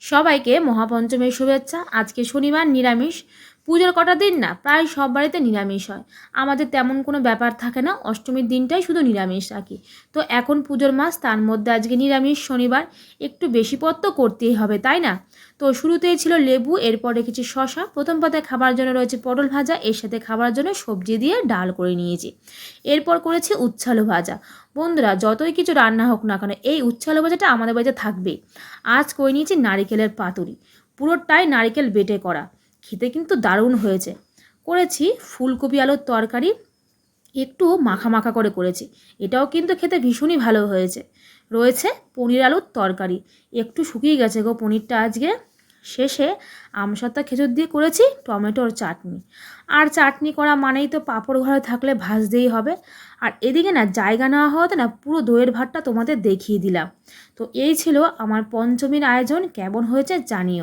সবাইকে মহাপঞ্চমীর শুভেচ্ছা। আজকে শনিবার, নিরামিষ। পুজোর কটা দিন না প্রায় সব বাড়িতে নিরামিষ হয়। আমাদের তেমন কোনো ব্যাপার থাকে না, অষ্টমীর দিনটাই শুধু নিরামিষ রাখি। তো এখন পুজোর মাস, তার মধ্যে আজকে নিরামিষ শনিবার, একটু বেশি পদ তো করতেই হবে, তাই না? তো শুরুতেই ছিল লেবু, এরপর রেখেছি শশা। প্রথম পাতে খাবার জন্য রয়েছে পটল ভাজা, এর সাথে খাবার জন্য সবজি দিয়ে ডাল করে নিয়েছি। এরপর করেছি উচ্ছালো ভাজা। বন্ধুরা, যতই কিছু রান্না হোক না কেন, এই উচ্ছালো ভাজাটা আমাদের বাড়িতে থাকবেই। আজ করে নিয়েছি নারিকেলের পাতুরি, পুরোটাই নারিকেল বেটে করা। খেতে কিন্তু দারুণ হয়েছে। করেছি ফুলকপি আলুর তরকারি, একটু মাখা মাখা করে করেছি, এটাও কিন্তু খেতে ভীষণই ভালো হয়েছে। রয়েছে পনির আলুর তরকারি, একটু শুকিয়ে গেছে গো পনিরটা আজকে। শেষে আমসত্ত্বা খেজুর দিয়ে করেছি টমেটোর চাটনি। আর চাটনি করা মানেই তো পাঁপড় ঘরে থাকলে ভাজতেই হবে। আর এদিকে না জায়গা নেওয়া হওয়াতে না পুরো দইয়ের ভাতটা তোমাদের দেখিয়ে দিলাম। তো এই ছিল আমার পঞ্চমীর আয়োজন। কেমন হয়েছে জানিও।